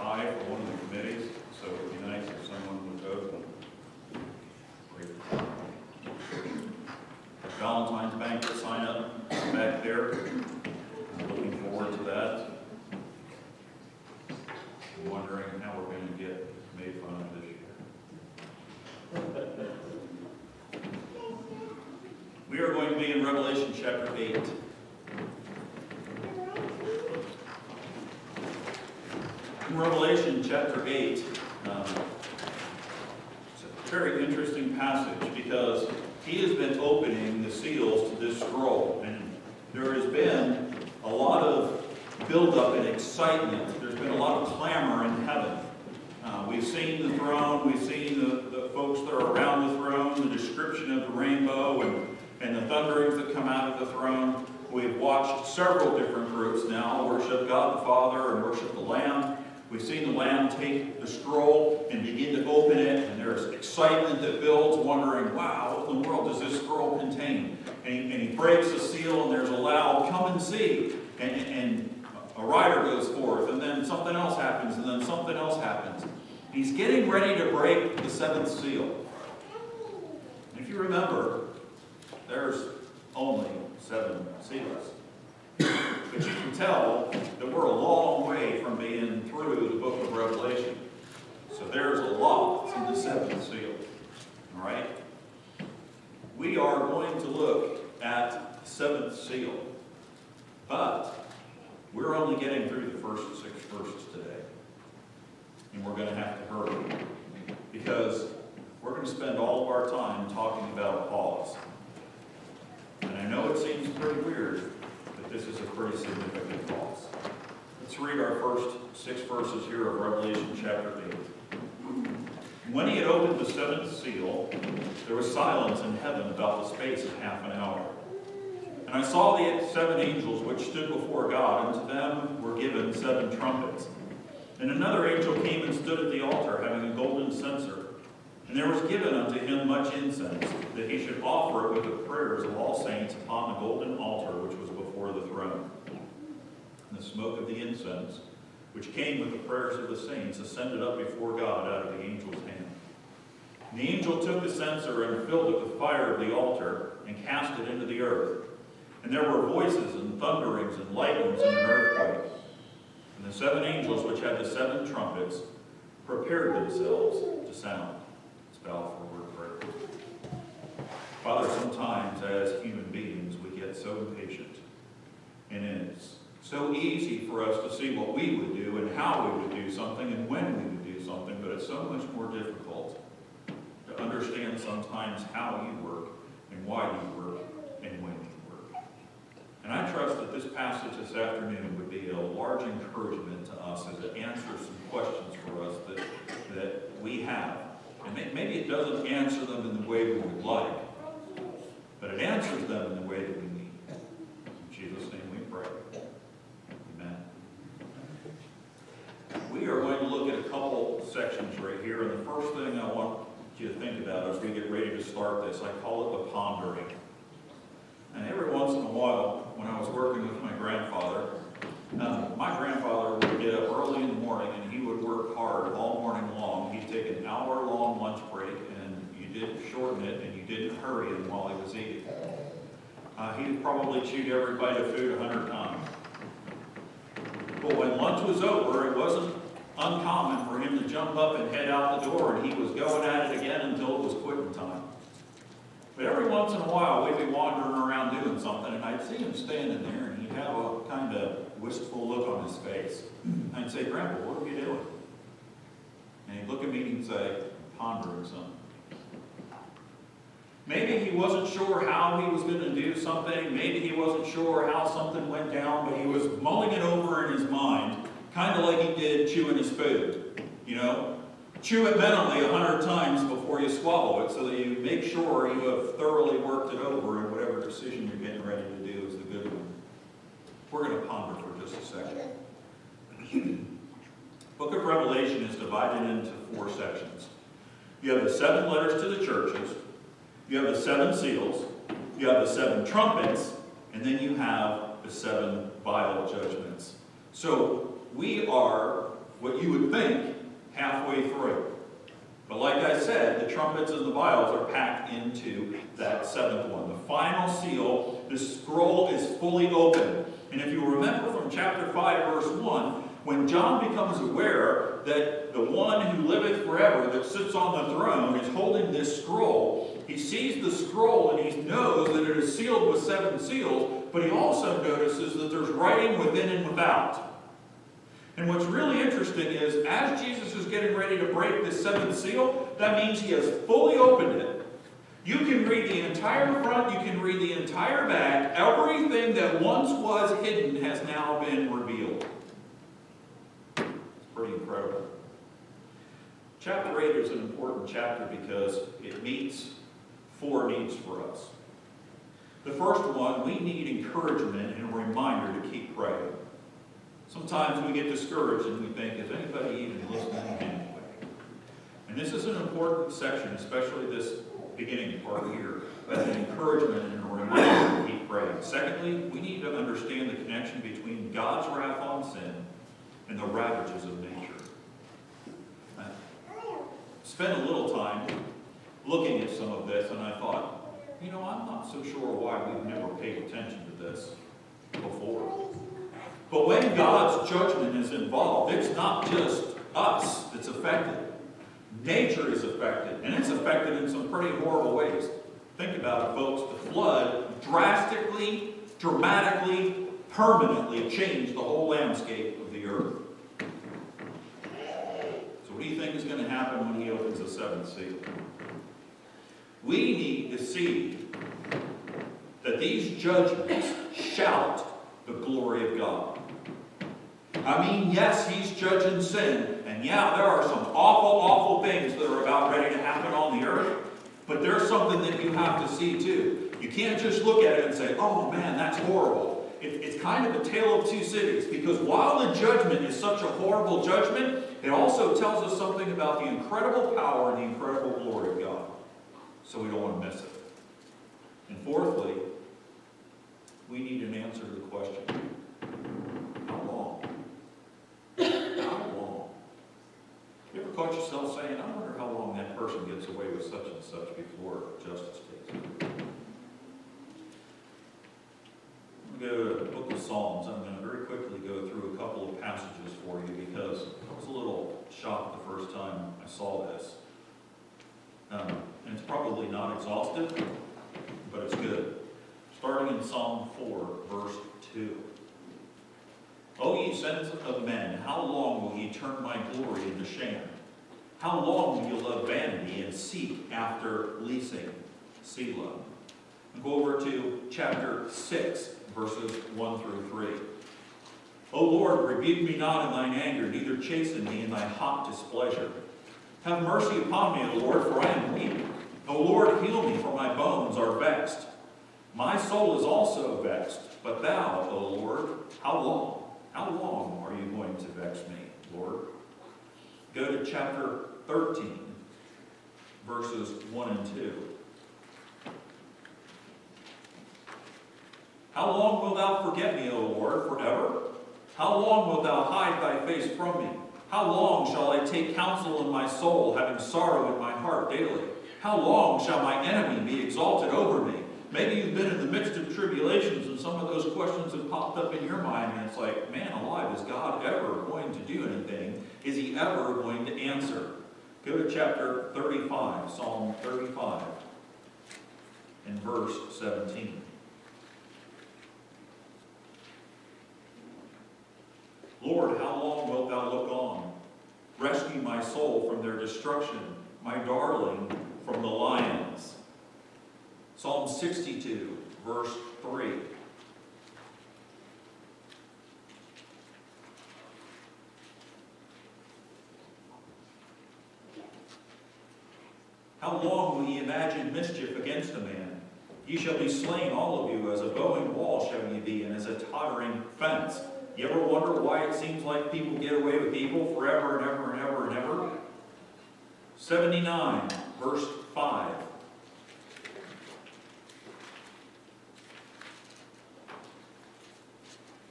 tie for one of the committees, so it would be nice if someone would vote. Valentine's banquet sign up back there. I'm looking forward to that. I'm wondering how we're going to get made fun of this year. We are going to be in Revelation chapter 8. In Revelation chapter 8, it's a very interesting passage because he has been opening the seals to this scroll, and there has been a lot of buildup and excitement. There's been a lot of clamor in heaven. We've seen the throne, we've seen the folks that are around the throne, the description of the rainbow and the thunderings that come out of the throne. We've watched several different groups now worship God the Father and worship the Lamb. We've seen the Lamb take the scroll and begin to open it, and there's excitement that builds, wondering, wow, what in the world does this scroll contain? And he breaks the seal, and there's a loud, come and see. And a rider goes forth, and then something else happens, and then something else happens. He's getting ready to break the seventh seal. And if you remember, there's only 7 seals. But you can tell that we're a long way from being through the book of Revelation. So there's a lot in the 7th seal. All right? We are going to look at the 7th seal. But we're only getting through the first 6 verses today. And we're going to have to hurry. Because we're going to spend all of our time talking about a pause. And I know it seems pretty weird, but this is a pretty significant pause. Let's read our first 6 verses here of Revelation chapter 8. When he had opened the 7th seal, there was silence in heaven about the space of half an hour. And I saw the 7 angels which stood before God, and to them were given 7 trumpets. And another angel came and stood at the altar, having a golden censer. And there was given unto him much incense, that he should offer it with the prayers of all saints upon the golden altar which was before the throne. And the smoke of the incense, which came with the prayers of the saints, ascended up before God out of the angel's hand. And the angel took the censer and filled it with fire of the altar, and cast it into the earth. And there were voices and thunderings and lightnings and an earthquake. And the 7 angels which had the 7 trumpets prepared themselves to sound. Let's bow for a word of prayer. Father, sometimes as human beings we get so impatient. And it's so easy for us to see what we would do and how we would do something and when we would do something, but it's so much more difficult to understand sometimes how you work and why you work and when you work. And I trust that this passage this afternoon would be a large encouragement to us as it answers some questions for us that we have. And maybe it doesn't answer them in the way we would like, but it answers them in the way that we need. In Jesus' name we pray. Amen. We are going to look at a couple sections right here, and the first thing I want you to think about as we get ready to start this, I call it the pondering. And every once in a while, when I was working with my grandfather would get up early in the morning and he would work hard all morning long. He'd take an hour-long lunch break, and you didn't shorten it and you didn't hurry him while he was eating. He'd probably chewed every bite of food 100 times. But when lunch was over, it wasn't uncommon for him to jump up and head out the door, and he was going at it again until it was quitting time. But every once in a while, we'd be wandering around doing something, and I'd see him standing there, and he'd have a kind of wistful look on his face. I'd say, "Grandpa, what are you doing?" And he'd look at me and he'd say, "Pondering something." Maybe he wasn't sure how he was going to do something. Maybe he wasn't sure how something went down, but he was mulling it over in his mind, kind of like he did chewing his food. You know? Chew it mentally 100 times before you swallow it so that you make sure you have thoroughly worked it over and whatever decision you're getting ready to do is the good one. We're going to ponder for just a second. Book of Revelation is divided into 4 sections. You have the 7 letters to the churches, you have the 7 seals, you have the 7 trumpets, and then you have the 7 vial judgments. So we are what you would think, halfway through. But like I said, the trumpets and the vials are packed into that seventh one. The final seal, the scroll is fully open. And if you remember from chapter 5, verse 1, when John becomes aware that the one who liveth forever, that sits on the throne, is holding this scroll, he sees the scroll and he knows that it is sealed with 7 seals, but he also notices that there's writing within and without. And what's really interesting is, as Jesus is getting ready to break this 7th seal, that means he has fully opened it. You can read the entire front, you can read the entire back. Everything that once was hidden has now been revealed. It's pretty incredible. Chapter 8 is an important chapter because it meets 4 needs for us. The first one, we need encouragement and a reminder to keep praying. Sometimes we get discouraged and we think, is anybody even listening anyway? And this is an important section, especially this beginning part here, as an encouragement and a reminder to keep praying. Secondly, we need to understand the connection between God's wrath on sin and the ravages of nature. I spent a little time looking at some of this, and I thought, I'm not so sure why we've never paid attention to this before. But when God's judgment is involved, it's not just us that's affected. Nature is affected, and it's affected in some pretty horrible ways. Think about it, folks. The flood drastically, dramatically, permanently changed the whole landscape of the earth. So what do you think is going to happen when he opens the 7th seal? We need to see that these judgments shout the glory of God. I mean, yes, he's judging sin, and yeah, there are some awful, awful things that are about ready to happen on the earth, but there's something that you have to see too. You can't just look at it and say, oh man, that's horrible. It's kind of a tale of 2 cities, because while the judgment is such a horrible judgment, it also tells us something about the incredible power and the incredible glory of God. So we don't want to miss it. And fourthly, we need an answer to the question, how long? How long? You ever caught yourself saying, I wonder how long that person gets away with such and such before justice takes place? I'm going to go to the book of Psalms. I'm going to very quickly go through a couple of passages for you because I was a little shocked the first time I saw this. And it's probably not exhaustive, but it's good. Starting in Psalm 4, verse 2. O ye sons of men, how long will ye turn my glory into shame? How long will you love vanity and seek after leasing? Selah. And go over to chapter 6, verses 1 through 3. O Lord, rebuke me not in thine anger, neither chasten me in thy hot displeasure. Have mercy upon me, O Lord, for I am weak. O Lord, heal me, for my bones are vexed. My soul is also vexed, but thou, O Lord, how long? How long are you going to vex me, Lord? Go to chapter 13, verses 1 and 2. How long wilt thou forget me, O Lord, forever? How long wilt thou hide thy face from me? How long shall I take counsel in my soul, having sorrow in my heart daily? How long shall my enemy be exalted over me? Maybe you've been in the midst of tribulations and some of those questions have popped up in your mind and it's like, man alive, is God ever going to do anything? Is he ever going to answer? Go to chapter 35, Psalm 35, and verse 17. Lord, how long wilt thou look on? Rescue my soul from their destruction, my darling from the lions. Psalm 62, verse 3. How long will ye imagine mischief against a man? Ye shall be slain, all of you, as a bowing wall shall ye be, and as a tottering fence. You ever wonder why it seems like people get away with evil forever and ever and ever and ever? 79, verse 5.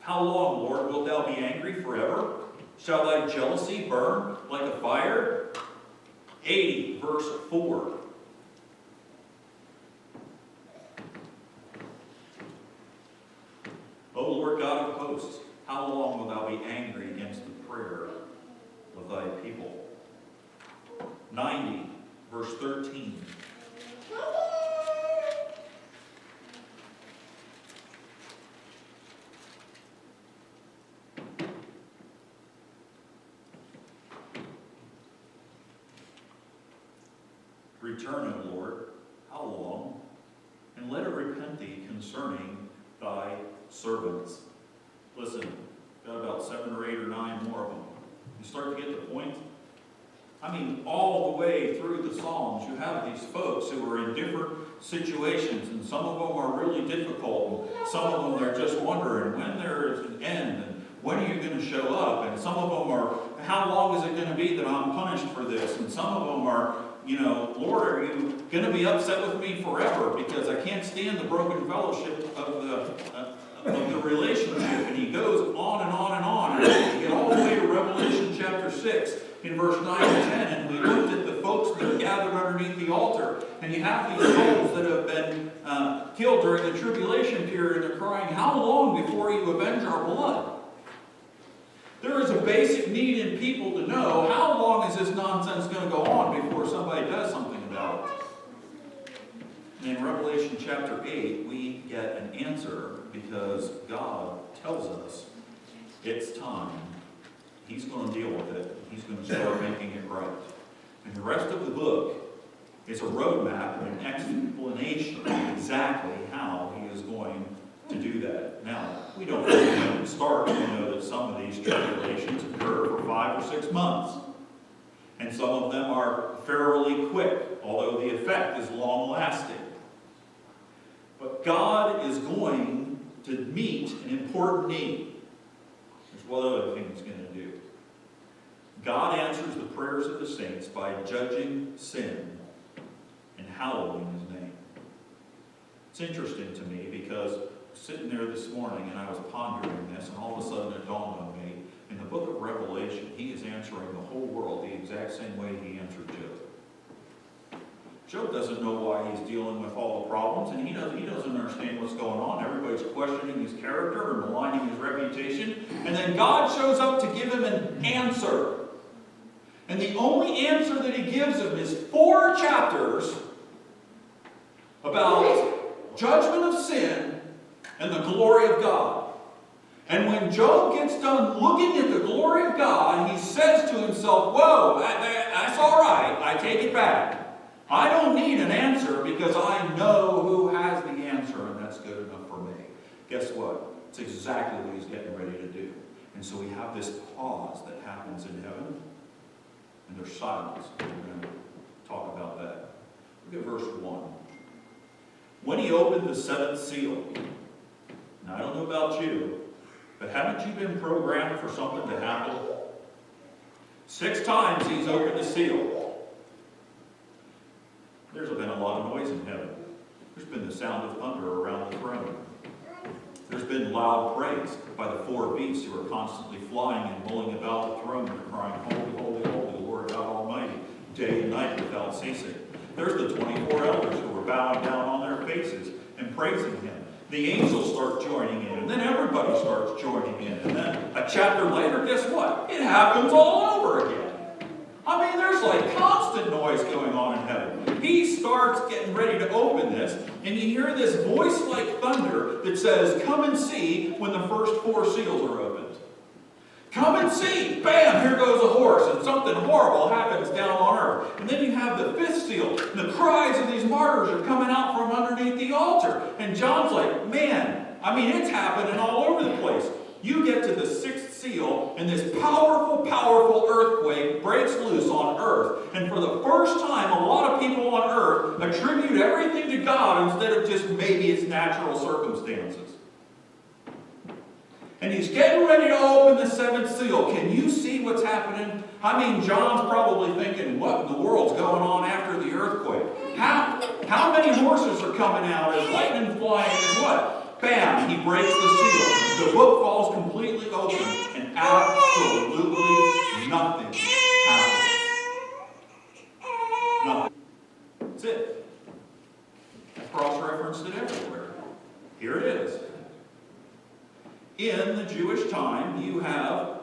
How long, Lord, wilt thou be angry forever? Shall thy jealousy burn like a fire? 80, verse 4. O Lord God of hosts, how long wilt thou be angry against the prayer of thy people? 90, verse 13. Return, O Lord, how long? And let it repent thee concerning thy servants. Listen, got about 7 or 8 or 9 more of them. You start to get the point? I mean, all the way through the Psalms, you have these folks who are in different situations, and some of them are really difficult, and some of them they're just wondering when there is an end, and when are you going to show up? And some of them are, how long is it going to be that I'm punished for this? And some of them are, you know, Lord, are you going to be upset with me forever because I can't stand the broken fellowship of the relationship? And he goes on and on and on. And you get all the way to Revelation chapter 6 in verse 9 and 10. And we looked at the folks that are gathered underneath the altar. And you have these souls that have been killed during the tribulation period. And they're crying, how long before you avenge our blood? There is a basic need in people to know, how long is this nonsense going to go on before somebody does something about it? And in Revelation chapter 8, we get an answer because God tells us it's time. He's going to deal with it. He's going to start making it right. And the rest of the book is a roadmap and an explanation of exactly how he is going to do that. Now, we don't know when it starts. We know that some of these tribulations occur for 5 or 6 months. And some of them are fairly quick, although the effect is long-lasting. But God is going to meet an important need. There's one other thing he's going to do. God answers the prayers of the saints by judging sin and hallowing his name. It's interesting to me because sitting there this morning and I was pondering this, and all of a sudden it dawned on me, in the book of Revelation, he is answering the whole world the exact same way he answered Job. Job doesn't know why he's dealing with all the problems, and he doesn't understand what's going on. Everybody's questioning his character and maligning his reputation, and then God shows up to give him an answer. And the only answer that he gives him is 4 chapters about judgment of sin and the glory of God. And when Job gets done looking at the glory of God, he says to himself, whoa, that's all right. I take it back. I don't need an answer because I know who has the answer, and that's good enough for me. Guess what? It's exactly what he's getting ready to do. And so we have this pause that happens in heaven, and there's silence. We're going to talk about that. Look at verse 1. When he opened the 7th seal, now, I don't know about you, but haven't you been programmed for something to happen? 6 times he's opened the seal. There's been a lot of noise in heaven. There's been the sound of thunder around the throne. There's been loud praise by the 4 beasts who are constantly flying and mulling about the throne and crying, holy, holy, holy, Lord God Almighty, day and night without ceasing. There's the 24 elders who are bowing down on their faces and praising him. The angels start joining in, and then everybody starts joining in. And then a chapter later, guess what? It happens all over again. I mean, there's like constant noise going on in heaven. He starts getting ready to open this, and you hear this voice like thunder that says, come and see when the first 4 seals are opened. Come and see. Bam, here goes a horse, and something horrible happens down on earth. And then you have the 5th seal, and the cries of these martyrs are coming out from underneath the altar. And John's like, man, I mean, it's happening all over the place. You get to the 6th seal, and this powerful, powerful earthquake breaks loose on earth. And for the first time, a lot of people on earth attribute everything to God instead of just maybe it's natural circumstances. And he's getting ready to open the 7th seal. Can you see what's happening? I mean, John's probably thinking, what in the world's going on after the earthquake? How many horses are coming out? Is lightning flying? Is what? Bam! He breaks the seal. The book falls completely open, and absolutely nothing happens. Nothing. That's it. I cross-referenced it everywhere. Here it is. In the Jewish time, you have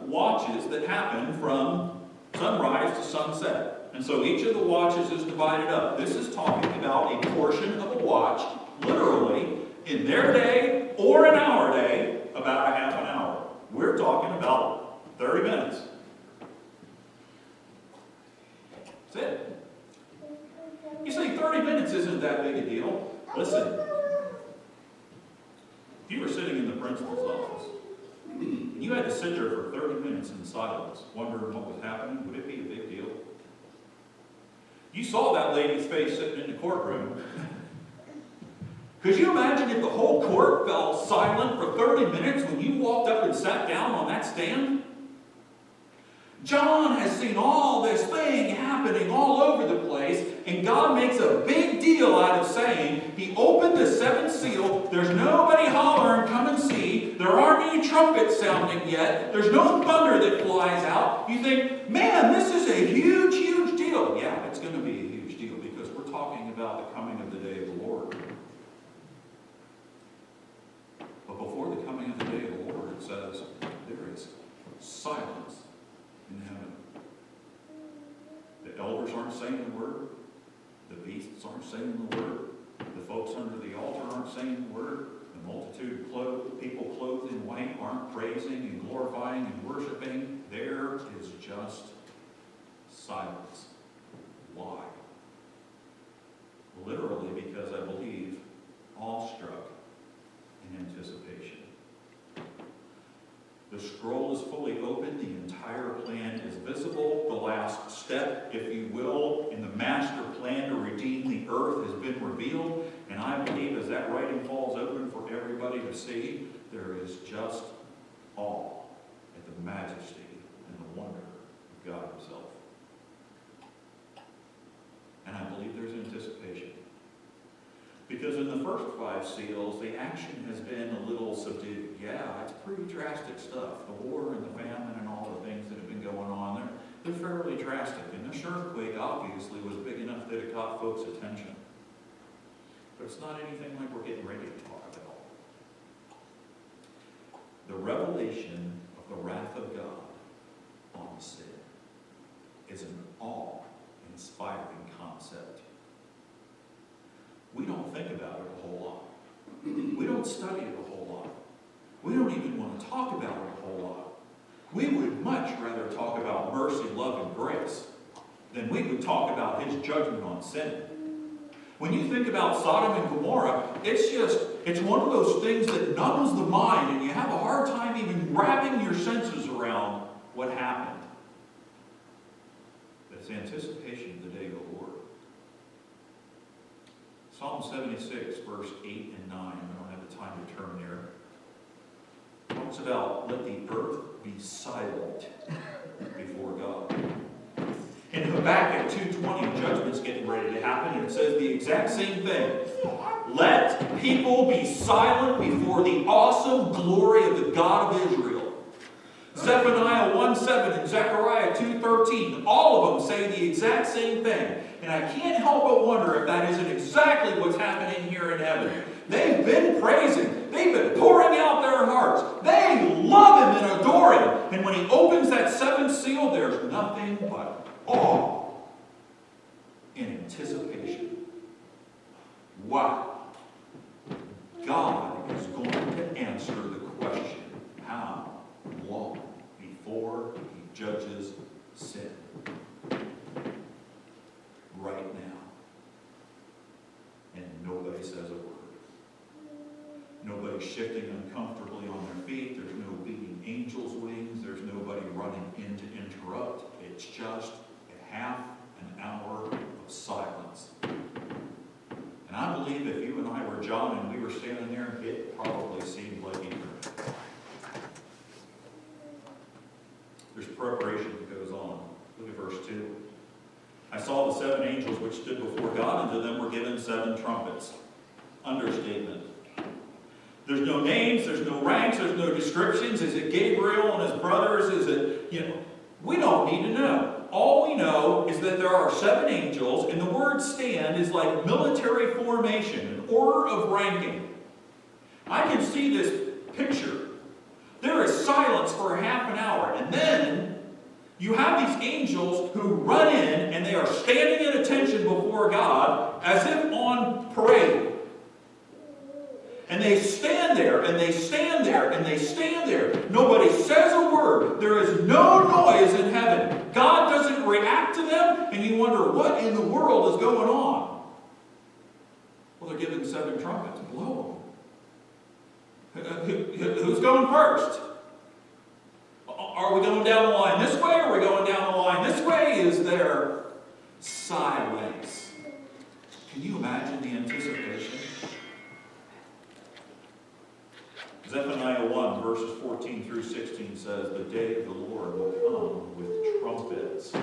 watches that happen from sunrise to sunset. And so each of the watches is divided up. This is talking about a portion of a watch, literally, in their day or in our day, about a half an hour. We're talking about 30 minutes. That's it. You say 30 minutes isn't that big a deal. Listen, if you were sitting in the principal's office, and you had to sit there for 30 minutes in silence, wondering what was happening, would it be a big deal? You saw that lady's face sitting in the courtroom. Could you imagine if the whole court fell silent for 30 minutes when you walked up and sat down on that stand? John has seen all this thing happening all over the place, and God makes a big deal out of saying he opened the seventh seal. There's nobody hollering, come and see. There aren't any trumpets sounding yet. There's no thunder that flies out. You think, man, this is a huge, huge deal. Yeah, it's going to be a huge deal because we're talking about the coming of the day of the Lord. But before the coming of the day of the Lord, it says there is silence in heaven. The elders aren't saying the word. The beasts aren't saying the word. The folks under the altar aren't saying the word. The multitude of people clothed in white aren't praising and glorifying and worshiping. There is just silence. Why? Literally because I believe awestruck in anticipation. The scroll is fully open. The entire plan is visible. The last step, if you will, in the master plan to redeem the earth has been revealed. And I believe as that writing falls open for everybody to see, there is just awe at the majesty and the wonder of God himself. And I believe there's anticipation. Because in the first 5 seals, the action has been a little subdued. Yeah, it's pretty drastic stuff. The war and the famine and all the things that have been going on, they're fairly drastic. And this earthquake obviously was big enough that it caught folks' attention. But it's not anything like we're getting ready to talk about. The revelation of the wrath of God on sin is an awe-inspiring concept. We don't think about it a whole lot. We don't study it a whole lot. We don't even want to talk about it a whole lot. We would much rather talk about mercy, love, and grace than we would talk about his judgment on sin. When you think about Sodom and Gomorrah, it's one of those things that numbs the mind, and you have a hard time even wrapping your senses around what happened. It's anticipation of the day of the Lord. Psalm 76, verse 8 and 9, I don't have the time to turn there, talks about let the earth be silent before God. In Habakkuk 2:20, judgment's getting ready to happen, and it says the exact same thing. Let people be silent before the awesome glory of the God of Israel. Zephaniah 1:7 and Zechariah 2:13, all of them say the exact same thing. And I can't help but wonder if that isn't exactly what's happening here in heaven. They've been praising. They've been pouring out their hearts. They love him and adore him. And when he opens that 7th seal, there's nothing but awe and anticipation. Wow. God is going to answer the question, how long before he judges sin? Right now. And nobody says a word. Nobody's shifting uncomfortably on their feet. There's no beating angels' wings. There's nobody running in to interrupt. It's just a half an hour of silence. And I believe if you and I were John and we were standing there, it probably seemed like eternity. There's preparation that goes on. Look at verse 2. I saw the 7 angels which stood before God, and to them were given 7 trumpets. Understatement. no names, there's no ranks, there's no descriptions. Is it Gabriel and his brothers? Is it, we don't need to know. All we know is that there are 7 angels, and the word stand is like military formation, an order of ranking. I can see this picture. There is silence for a half an hour, and then you have these angels who run in, and they are standing at attention before God as if on parade. And they stand there, and they stand there, and they stand there. Nobody says a word. There is no noise in heaven. God doesn't react to them, and you wonder, what in the world is going on? Well, they're giving 7 trumpets. Blow them. Who's going first? Are we going down the line this way, or are we going down the line this way? Is there silence? Can you imagine the anticipation? Zephaniah 1, verses 14 through 16 says, the day of the Lord will come with trumpets.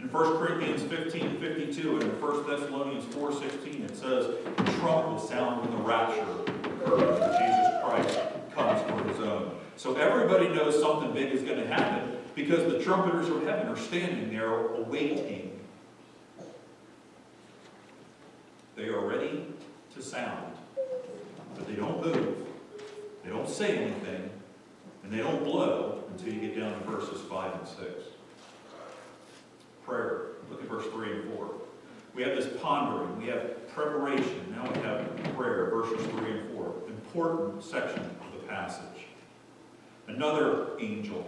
In 1 Corinthians 15:52 and in 1 Thessalonians 4:16 it says, the trump will sound when the rapture occurs, when Jesus Christ comes for his own. So everybody knows something big is going to happen because the trumpeters of heaven are standing there awaiting. They are ready to sound, but they don't move. They don't say anything, and they don't blow until you get down to verses 5 and 6. Prayer. Look at verse 3 and 4. We have this pondering. We have preparation. Now we have prayer, verses 3 and 4. Important section of the passage. Another angel.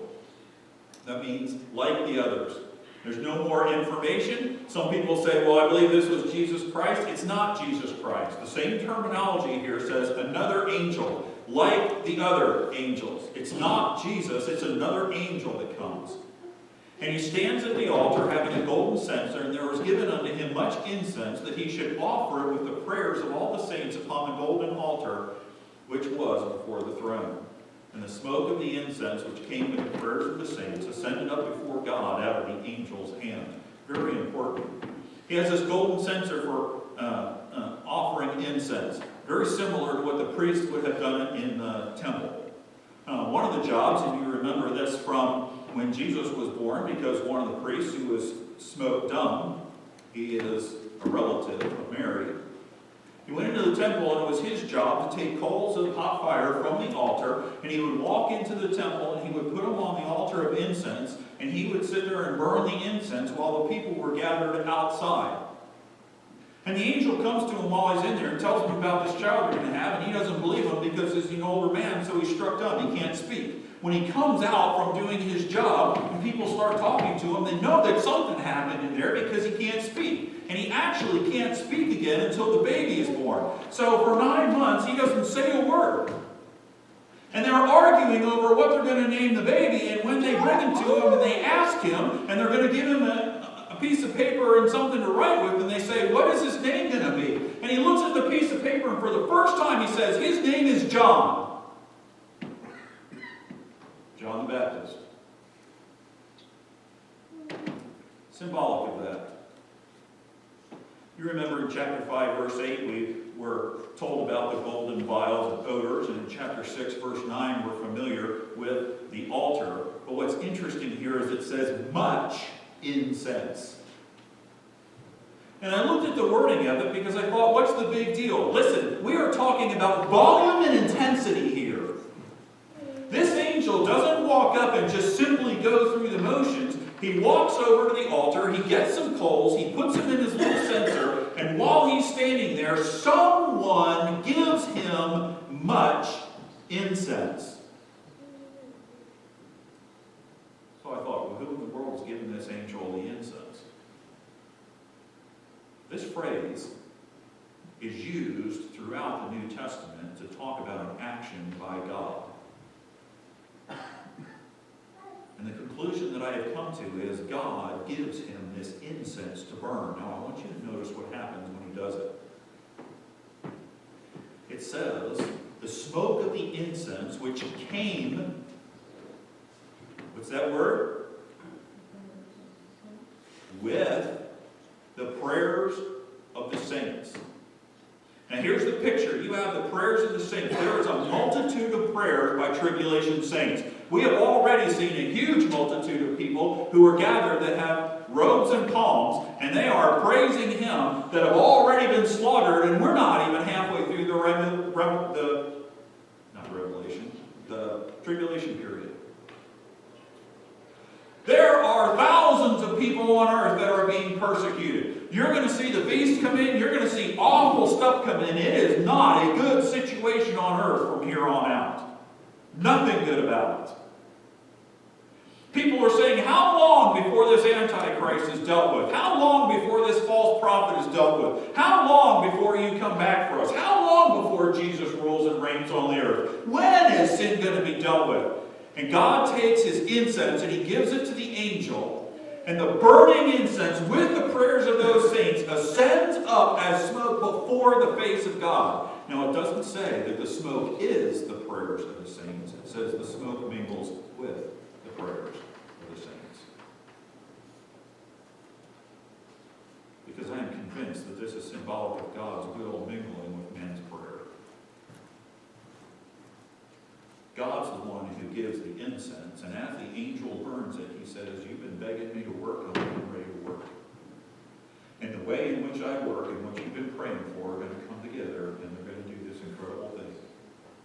That means like the others. There's no more information. Some people say, well, I believe this was Jesus Christ. It's not Jesus Christ. The same terminology here says another angel, like the other angels. It's not Jesus, it's another angel that comes. And he stands at the altar having a golden censer, and there was given unto him much incense, that he should offer it with the prayers of all the saints upon the golden altar, which was before the throne. And the smoke of the incense, which came with the prayers of the saints, ascended up before God out of the angel's hand. Very important. He has this golden censer for offering incense. Very similar to what the priest would have done in the temple. One of the jobs, and you remember this from when Jesus was born, because one of the priests who was smoked dumb, he is a relative of Mary. He went into the temple, and it was his job to take coals of hot fire from the altar, and he would walk into the temple, and he would put them on the altar of incense, and he would sit there and burn the incense while the people were gathered outside. And the angel comes to him while he's in there and tells him about this child they're going to have, and he doesn't believe him because he's an older man, so he's struck dumb. He can't speak. When he comes out from doing his job and people start talking to him, they know that something happened in there because he can't speak. And he actually can't speak again until the baby is born. So for 9 months, he doesn't say a word. And they're arguing over what they're going to name the baby, and when they bring him to him and they ask him, and they're going to give him a piece of paper and something to write with, and they say, what is his name going to be? And he looks at the piece of paper, and for the first time he says, his name is John. John the Baptist. Symbolic of that. You remember in chapter 5, verse 8, we were told about the golden vials of odors, and in chapter 6, verse 9, we're familiar with the altar. But what's interesting here is it says much incense. And I looked at the wording of it because I thought, what's the big deal? Listen, we are talking about volume and intensity here. This angel doesn't walk up and just simply go through the motions. He walks over to the altar, he gets some coals, he puts them in his little censer, and while he's standing there, someone gives him much incense. So I thought, well, who in the world is giving this angel the incense? This phrase is used throughout the New Testament to talk about an action by God. And the conclusion that I have come to is God gives him this incense to burn. Now I want you to notice what happens when he does it. It says, the smoke of the incense which came, what's that word? With the prayers of the saints. Now here's the picture. You have the prayers of the saints. There is a multitude of prayers by tribulation saints. We have already seen a huge multitude of people who are gathered that have robes and palms, and they are praising Him that have already been slaughtered, and we're not even halfway through the tribulation period. There are thousands of people on earth that are being persecuted. You're going to see the beast come in. You're going to see awful stuff come in. It is not a good situation on earth from here on out. Nothing good about it. People are saying, how long before this Antichrist is dealt with? How long before this false prophet is dealt with? How long before you come back for us? How long before Jesus rules and reigns on the earth? When is sin going to be dealt with? And God takes His incense and He gives it to the angel. And the burning incense with the prayers of those saints ascends up as smoke before the face of God. Now it doesn't say that the smoke is the prayers of the saints. It says the smoke mingles with the prayers of the saints. Because I am convinced that this is symbolic of God's will mingling with man's prayer. God's the one who gives the incense, and as the angel burns it, He says, you've been begging me to work, I'm ready to work. And the way in which I work and what you've been praying for are going to come together, and they're going to do this incredible thing.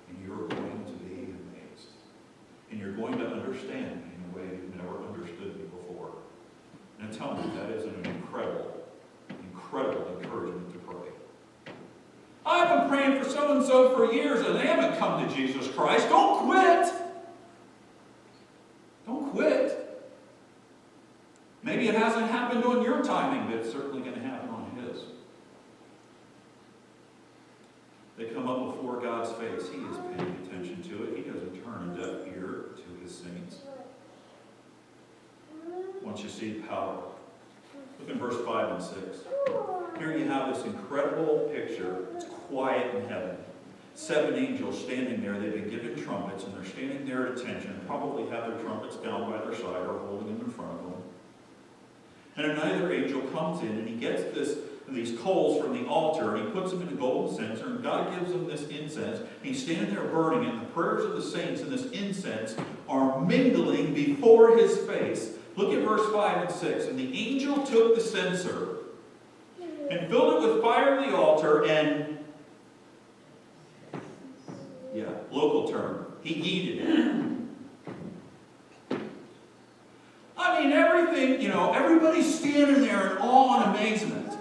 And you're going to be amazed. And you're going to understand me in a way you've never understood me before. Now tell me, that isn't an incredible, incredible encouragement to pray. I've been praying for so-and-so for years and they haven't come to Jesus Christ. Don't quit. Don't quit. Maybe it hasn't happened on your timing, but it's certainly going to happen on His. They come up before God's face. He is paying attention to it. He doesn't turn a deaf ear to His saints. Once you see power, look in verse 5 and 6. Here you have this incredible picture. It's quiet in heaven. 7 angels standing there. They've been given trumpets, and they're standing there at attention. Probably have their trumpets down by their side or holding them in front of them. And another angel comes in, and he gets these coals from the altar, and he puts them in a golden censer, and God gives them this incense. He's standing there burning it, and the prayers of the saints and this incense are mingling before His face. Look at verse 5 and 6. And the angel took the censer and filled it with fire of the altar, and, local term, he heated it. I mean, everything, everybody's standing there in awe and amazement.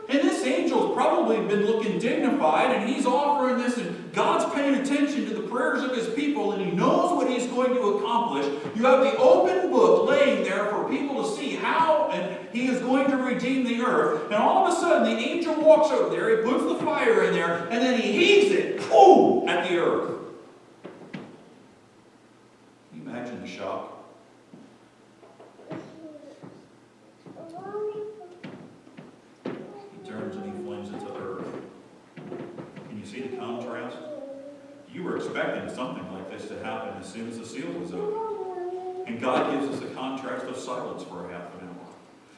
And this angel's probably been looking dignified, and he's offering this, and God's paying attention to the prayers of His people, and He knows what He's going to accomplish. You have the open book laying there for people to see how and He is going to redeem the earth. And all of a sudden, the angel walks over there, he puts the fire in there, and then he heaves it, boom, at the earth. Can you imagine the shock? Turns and he flings it to earth. Can you see the contrast? You were expecting something like this to happen as soon as the seal was opened. And God gives us the contrast of silence for a half an hour.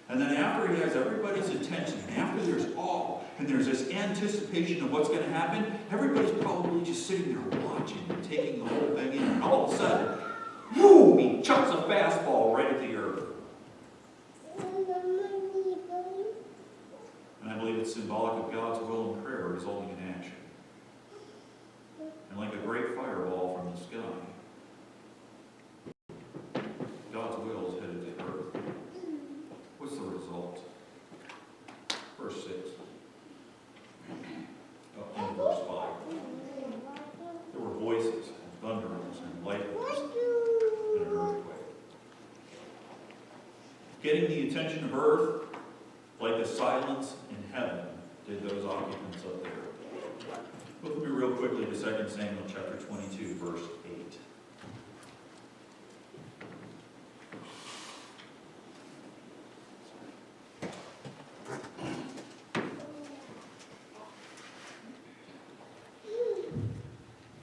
And then after He has everybody's attention, and after there's awe, and there's this anticipation of what's going to happen, everybody's probably just sitting there watching and taking the whole thing in. And all of a sudden, boom, He chucks a fastball right at the earth. And I believe it's symbolic of God's will and prayer resulting in action. And like a great fireball from the sky, God's will is headed to earth. What's the result? Verse 6. Up in verse 5. There were voices and thunderings and lightnings and an earthquake. Getting the attention of earth, like a silence in heaven, did those occupants up there. Look with me real quickly to 2 Samuel chapter 22, verse 8.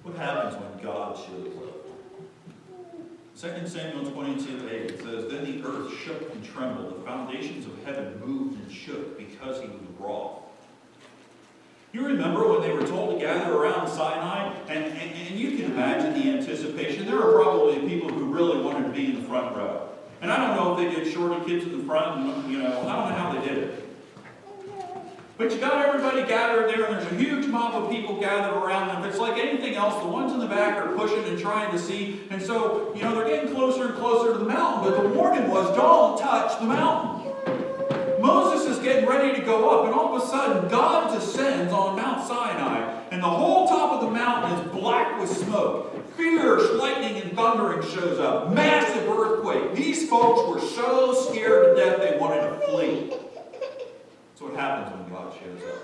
What happens when God shows up? 2 Samuel 22, 8, it says, Then the earth shook and trembled. The foundations of heaven moved and shook because He was wroth. You remember when they were told to gather around Sinai? And you can imagine the anticipation. There were probably people who really wanted to be in the front row. And I don't know if they did shorty kids in the front, and, I don't know how they did it. But you got everybody gathered there, and there's a huge mob of people gathered around. And if it's like anything else, the ones in the back are pushing and trying to see. And so, they're getting closer and closer to the mountain. But the warning was, don't touch the mountain. Moses is getting ready to go up, and all of a sudden, God descends on Mount Sinai, and the whole top of the mountain is black with smoke. Fierce lightning and thundering shows up. Massive earthquake. These folks were so scared to death they wanted to flee. That's what happens when God shows up.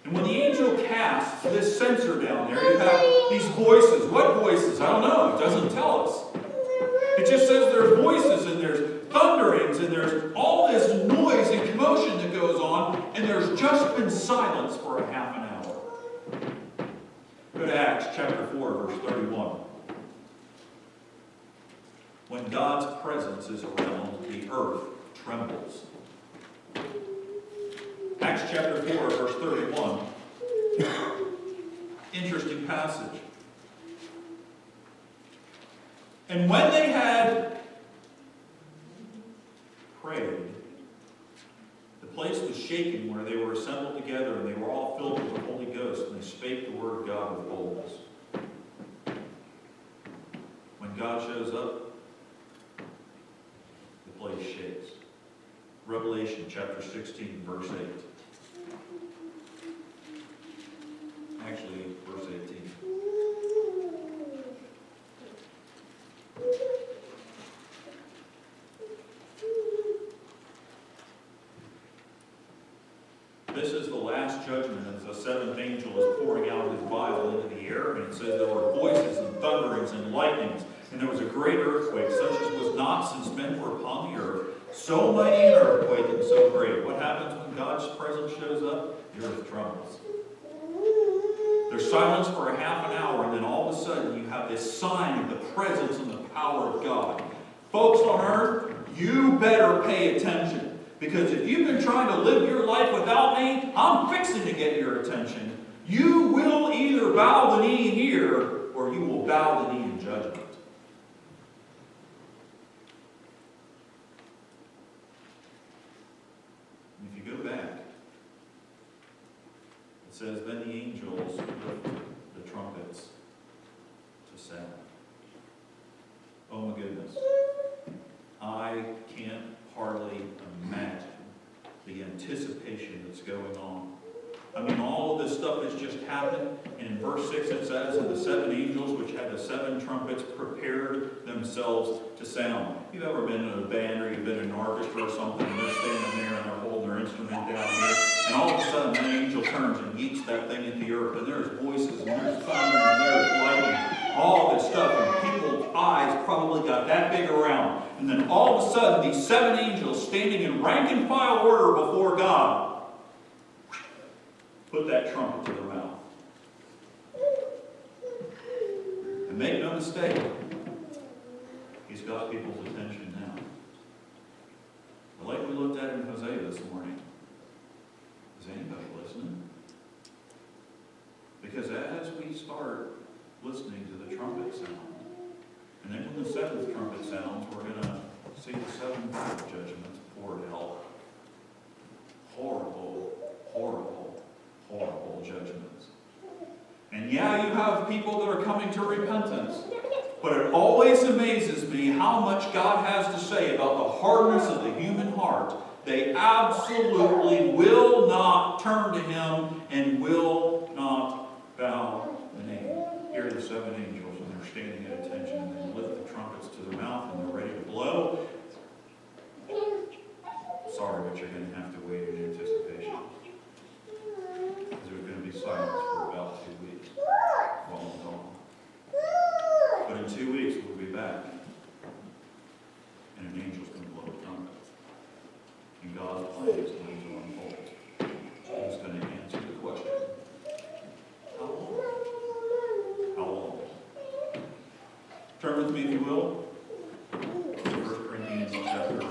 And when the angel casts this censer down there, you have these voices. What voices? I don't know. It doesn't tell us. It just says there's voices, and there's thunderings, and there's all this noise and commotion that goes on, and there's just been silence for a half an hour. Go to Acts chapter 4, verse 31. When God's presence is around, the earth trembles. Acts chapter 4, verse 31. Interesting passage. And when they had prayed, the place was shaken where they were assembled together, and they were all filled with the Holy Ghost, and they spake the word of God with boldness. When God shows up, the place shakes. Revelation chapter 16, verse 8. Actually, verse 18. This is the last judgment as the seventh angel is pouring out his vial into the air. And it says there were voices and thunderings and lightnings. And there was a great earthquake, such as was not since men were upon the earth. So mighty an earthquake and so great. What happens when God's presence shows up? The earth trembles. There's silence for a half an hour, and then all of a sudden you have this sign of the presence and the power of God. Folks on earth, you better pay attention. Because if you've been trying to live your life without me, I'm fixing to get your attention. You will either bow the knee here, or you will bow the knee in judgment. And if you go back, it says, then the angels lifted the trumpets to sound. Oh my goodness. I can't hardly imagine the anticipation that's going on. I mean, all of this stuff has just happened. And in verse 6 it says, and the seven angels which had the seven trumpets prepared themselves to sound. You've ever been in a band, or you've been in an orchestra or something, and they're standing there and they're holding their instrument down here, and all of a sudden that angel turns and yeets that thing into the earth, and there's voices, and there's thunder, and there's lightning, all this stuff, and people's eyes probably got that big around. And then all of a sudden, these seven angels standing in rank and file order before God put that trumpet to their mouth. And make no mistake, he's got people's attention now. But like we looked at in Hosea this morning, is anybody listening? Because as we start listening to the trumpet sound, and then when the seventh trumpet sounds, we're going to see the seven judgments poured out. Horrible, horrible, horrible judgments. And yeah, you have people that are coming to repentance. But it always amazes me how much God has to say about the hardness of the human heart. They absolutely will not turn to Him and will not bow the knee. Here are the seven angels, and they're standing at attention, and they lift the trumpets to their mouth, and they're ready to blow. Sorry, but you're going to have to wait in anticipation. Because there's going to be silence for about 2 weeks while I'm gone. But in 2 weeks, we'll be back. And an angel's going to blow the trumpet. And God's plan is going to unfold. He's going to answer the question. How long? How long? Turn with me, if you will, to 1 Corinthians chapter 11.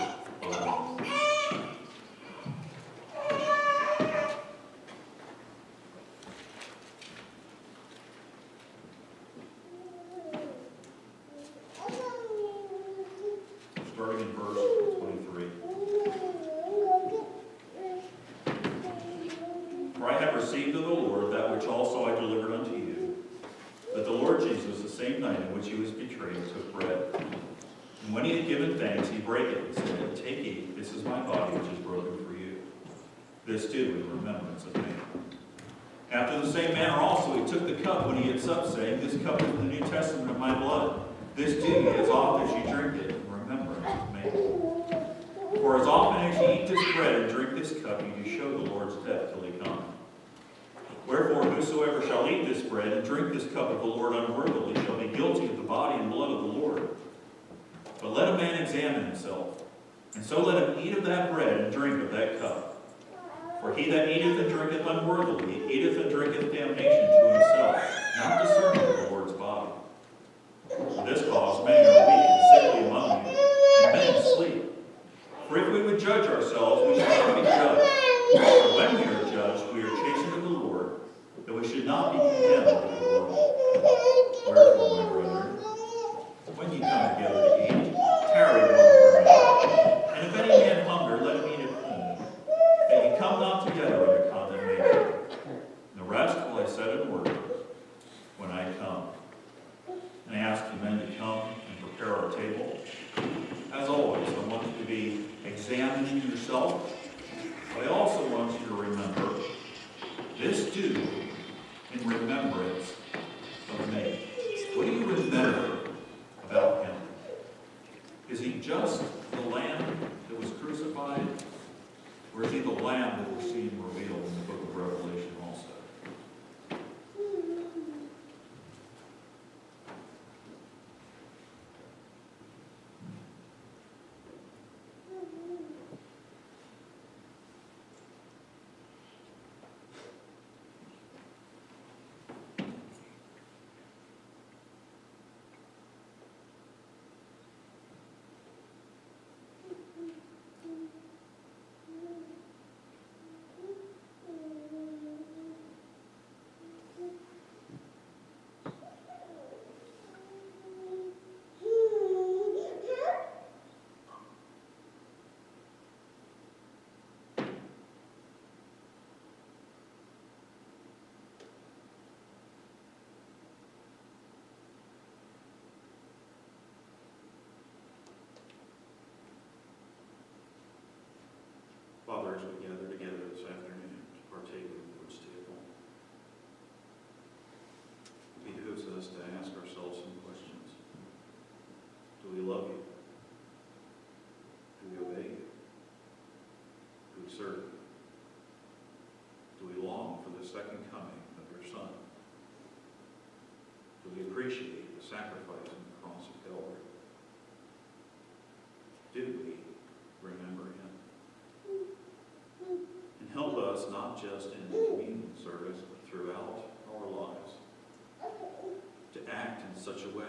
For I have received of the Lord that which also I delivered unto you, that the Lord Jesus, the same night in which he was betrayed, took bread. And when he had given thanks, he brake it and said, Take, eat, this is my body which is broken for you. This do in remembrance of me. After the same manner also he took the cup when he had supped, saying, This cup is the New Testament of my blood. This do ye as often as ye drink it in remembrance of me. For as often as ye eat this bread and drink this cup, ye do show the Lord's death till he come. Wherefore whosoever shall eat this bread and drink this cup of the Lord unworthily shall be guilty of the body and blood of the Lord. But let a man examine himself, and so let him eat of that bread and drink of that cup. For he that eateth and drinketh unworthily eateth and drinketh damnation to himself, not discerning the Lord's body. For this cause many are weak and sickly among you, and many sleep. For if we would judge ourselves, we should not be judged. For when we are judged, we are chastened of the Lord, that we should not be condemned of the world. Wherefore, my brethren, when ye come together to eat, tarry one for another. And if any man hunger, let him eat at home, that ye come not together under condemnation. And the rest will I set in order when I come. And I ask you men to come and prepare our table. As always, I want you to be examining yourself, but I also want you to remember, this do in remembrance of me. What do you remember about him? Is he just the Lamb that was crucified? Or is he the Lamb that we're seeing revealed in the book of Revelation also? Father, as we gather together this afternoon to partake of the Lord's table, it behooves us to ask ourselves some questions. Do we love you? Do we obey you? Do we serve you? Do we long for the second coming of your Son? Do we appreciate the sacrifice on the cross of Calvary? Do we remember him? And help us not just in the communion service, but throughout our lives to act in such a way